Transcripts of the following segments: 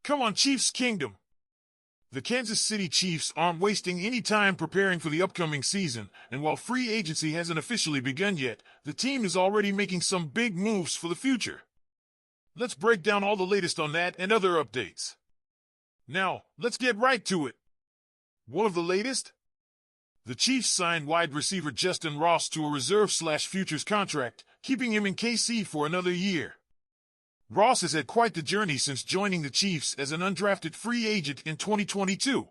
Come on, Chiefs Kingdom! The Kansas City Chiefs aren't wasting any time preparing for the upcoming season, and while free agency hasn't officially begun yet, the team is already making some big moves for the future. Let's break down all the latest on that and other updates. Now, let's get right to it. One of the latest? The Chiefs signed wide receiver Justin Ross to a reserve/futures contract, keeping him in KC for another year. Ross has had quite the journey since joining the Chiefs as an undrafted free agent in 2022.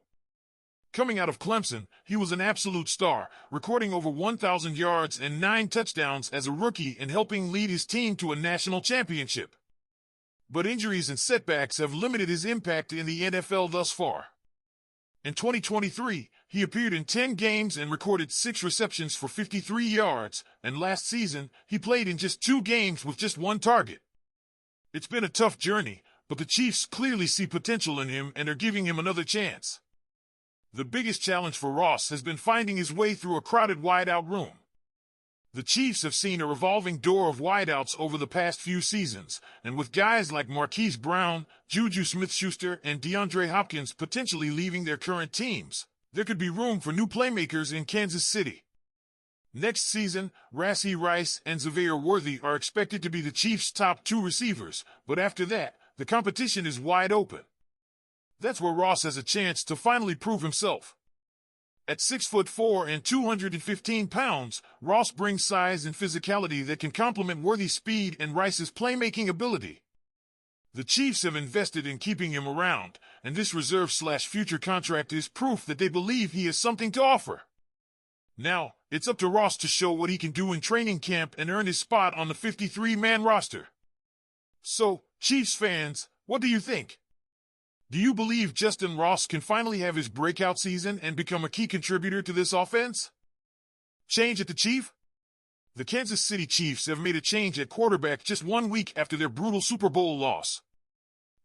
Coming out of Clemson, he was an absolute star, recording over 1,000 yards and 9 touchdowns as a rookie and helping lead his team to a national championship. But injuries and setbacks have limited his impact in the NFL thus far. In 2023, he appeared in 10 games and recorded 6 receptions for 53 yards, and last season, he played in just 2 games with just 1 target. It's been a tough journey, but the Chiefs clearly see potential in him and are giving him another chance. The biggest challenge for Ross has been finding his way through a crowded wideout room. The Chiefs have seen a revolving door of wideouts over the past few seasons, and with guys like Marquise Brown, Juju Smith-Schuster, and DeAndre Hopkins potentially leaving their current teams, there could be room for new playmakers in Kansas City. Next season, Rashee Rice and Xavier Worthy are expected to be the Chiefs' top 2 receivers, but after that, the competition is wide open. That's where Ross has a chance to finally prove himself. At 6'4" and 215 pounds, Ross brings size and physicality that can complement Worthy's speed and Rice's playmaking ability. The Chiefs have invested in keeping him around, and this reserve/future contract is proof that they believe he has something to offer. Now, it's up to Ross to show what he can do in training camp and earn his spot on the 53-man roster. So, Chiefs fans, what do you think? Do you believe Justin Ross can finally have his breakout season and become a key contributor to this offense? Change at the Chief? The Kansas City Chiefs have made a change at quarterback just 1 week after their brutal Super Bowl loss.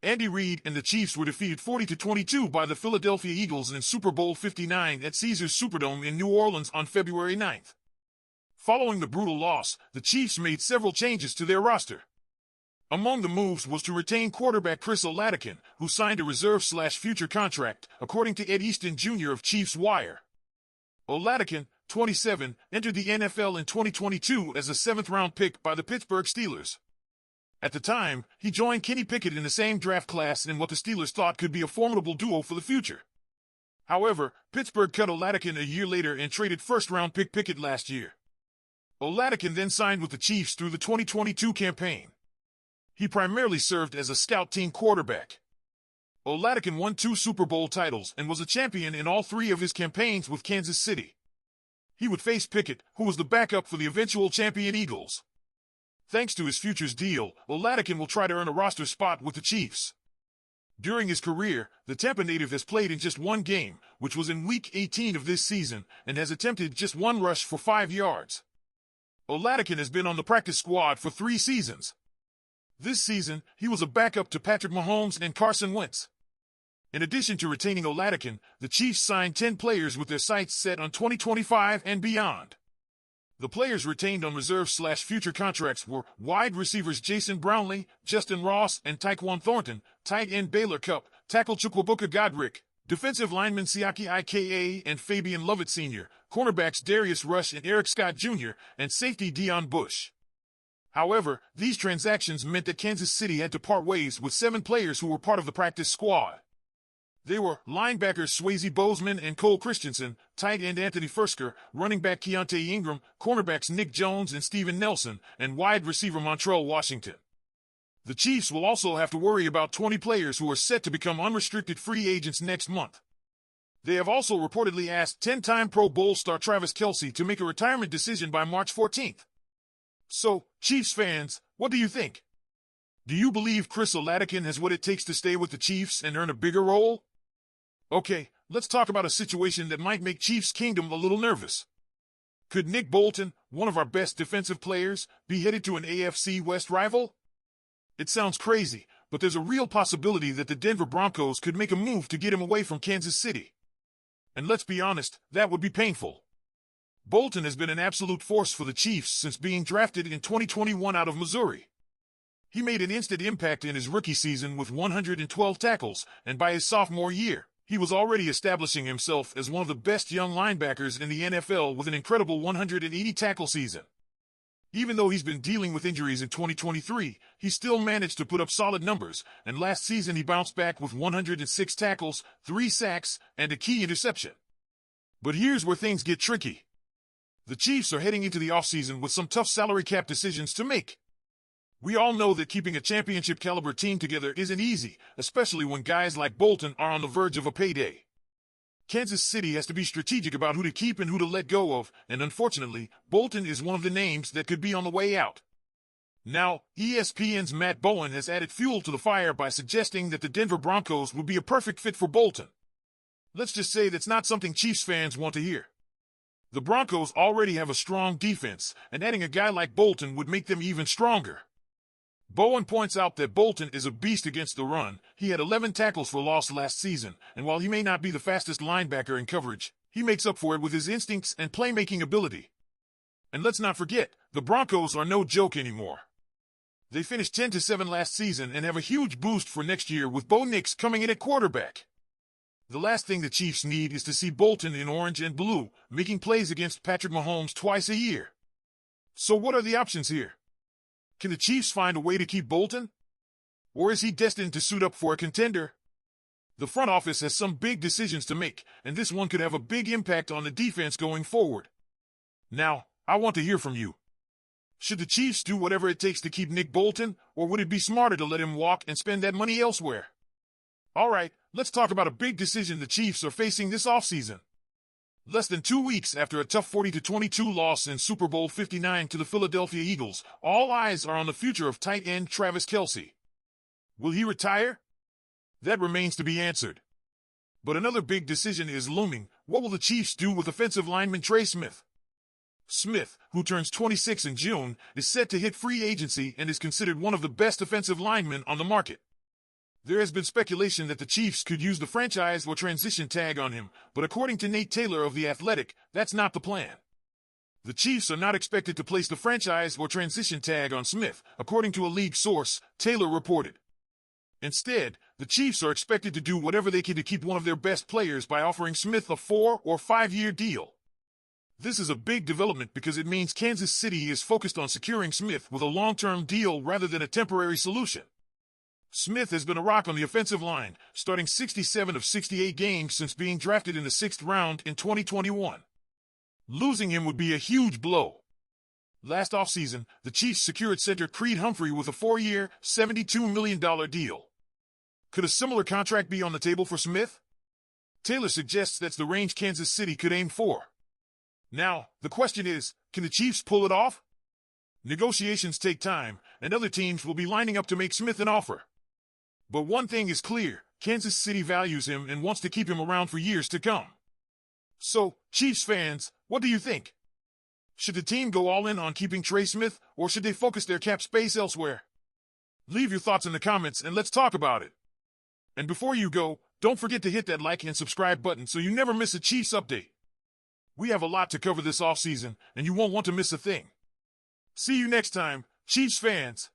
Andy Reid and the Chiefs were defeated 40-22 by the Philadelphia Eagles in Super Bowl 59 at Caesars Superdome in New Orleans on February 9th. Following the brutal loss, the Chiefs made several changes to their roster. Among the moves was to retain quarterback Chris Oladipo, who signed a reserve/future contract, according to Ed Easton Jr. of Chiefs Wire. Oladipo, 27, entered the NFL in 2022 as a 7th-round pick by the Pittsburgh Steelers. At the time, he joined Kenny Pickett in the same draft class in what the Steelers thought could be a formidable duo for the future. However, Pittsburgh cut Oladipo a year later and traded first-round pick Pickett last year. Oladipo then signed with the Chiefs through the 2022 campaign. He primarily served as a scout team quarterback. Oladipo won 2 Super Bowl titles and was a champion in all 3 of his campaigns with Kansas City. He would face Pickett, who was the backup for the eventual champion Eagles. Thanks to his futures deal, Oladipo will try to earn a roster spot with the Chiefs. During his career, the Tampa native has played in just 1 game, which was in Week 18 of this season, and has attempted just 1 rush for 5 yards. Oladipo has been on the practice squad for 3 seasons. This season, he was a backup to Patrick Mahomes and Carson Wentz. In addition to retaining Oladipo, the Chiefs signed 10 players with their sights set on 2025 and beyond. The players retained on reserve/future contracts were wide receivers Jason Brownlee, Justin Ross, and Tyquan Thornton, tight end Baylor Cupp, tackle Chukwuebuka Godric, defensive lineman Siaki Ika and Fabian Lovett Sr., cornerbacks Darius Rush and Eric Scott Jr., and safety Deion Bush. However, these transactions meant that Kansas City had to part ways with 7 players who were part of the practice squad. They were linebackers Swayze Bozeman and Cole Christensen, tight end Anthony Fursker, running back Keontae Ingram, cornerbacks Nick Jones and Steven Nelson, and wide receiver Montrell Washington. The Chiefs will also have to worry about 20 players who are set to become unrestricted free agents next month. They have also reportedly asked 10-time Pro Bowl star Travis Kelce to make a retirement decision by March 14th. So, Chiefs fans, what do you think? Do you believe Chris Oladipo has what it takes to stay with the Chiefs and earn a bigger role? Okay, let's talk about a situation that might make Chiefs Kingdom a little nervous. Could Nick Bolton, one of our best defensive players, be headed to an AFC West rival? It sounds crazy, but there's a real possibility that the Denver Broncos could make a move to get him away from Kansas City. And let's be honest, that would be painful. Bolton has been an absolute force for the Chiefs since being drafted in 2021 out of Missouri. He made an instant impact in his rookie season with 112 tackles, and by his sophomore year, he was already establishing himself as one of the best young linebackers in the NFL with an incredible 180 tackle season. Even though he's been dealing with injuries in 2023, he still managed to put up solid numbers, and last season he bounced back with 106 tackles, 3 sacks, and a key interception. But here's where things get tricky. The Chiefs are heading into the offseason with some tough salary cap decisions to make. We all know that keeping a championship-caliber team together isn't easy, especially when guys like Bolton are on the verge of a payday. Kansas City has to be strategic about who to keep and who to let go of, and unfortunately, Bolton is one of the names that could be on the way out. Now, ESPN's Matt Bowen has added fuel to the fire by suggesting that the Denver Broncos would be a perfect fit for Bolton. Let's just say that's not something Chiefs fans want to hear. The Broncos already have a strong defense, and adding a guy like Bolton would make them even stronger. Bowen points out that Bolton is a beast against the run. He had 11 tackles for loss last season, and while he may not be the fastest linebacker in coverage, he makes up for it with his instincts and playmaking ability. And let's not forget, the Broncos are no joke anymore. They finished 10-7 last season and have a huge boost for next year with Bo Nix coming in at quarterback. The last thing the Chiefs need is to see Bolton in orange and blue, making plays against Patrick Mahomes twice a year. So what are the options here? Can the Chiefs find a way to keep Bolton? Or is he destined to suit up for a contender? The front office has some big decisions to make, and this one could have a big impact on the defense going forward. Now, I want to hear from you. Should the Chiefs do whatever it takes to keep Nick Bolton, or would it be smarter to let him walk and spend that money elsewhere? All right, let's talk about a big decision the Chiefs are facing this offseason. Less than 2 weeks after a tough 40-22 loss in Super Bowl 59 to the Philadelphia Eagles, all eyes are on the future of tight end Travis Kelce. Will he retire? That remains to be answered. But another big decision is looming. What will the Chiefs do with offensive lineman Trey Smith? Smith, who turns 26 in June, is set to hit free agency and is considered one of the best offensive linemen on the market. There has been speculation that the Chiefs could use the franchise or transition tag on him, but according to Nate Taylor of The Athletic, that's not the plan. The Chiefs are not expected to place the franchise or transition tag on Smith, according to a league source, Taylor reported. Instead, the Chiefs are expected to do whatever they can to keep one of their best players by offering Smith a 4- or 5-year deal. This is a big development because it means Kansas City is focused on securing Smith with a long-term deal rather than a temporary solution. Smith has been a rock on the offensive line, starting 67 of 68 games since being drafted in the 6th round in 2021. Losing him would be a huge blow. Last offseason, the Chiefs secured center Creed Humphrey with a 4-year, $72 million deal. Could a similar contract be on the table for Smith? Taylor suggests that's the range Kansas City could aim for. Now, the question is, can the Chiefs pull it off? Negotiations take time, and other teams will be lining up to make Smith an offer. But one thing is clear, Kansas City values him and wants to keep him around for years to come. So, Chiefs fans, what do you think? Should the team go all in on keeping Trey Smith, or should they focus their cap space elsewhere? Leave your thoughts in the comments and let's talk about it. And before you go, don't forget to hit that like and subscribe button so you never miss a Chiefs update. We have a lot to cover this offseason, and you won't want to miss a thing. See you next time, Chiefs fans.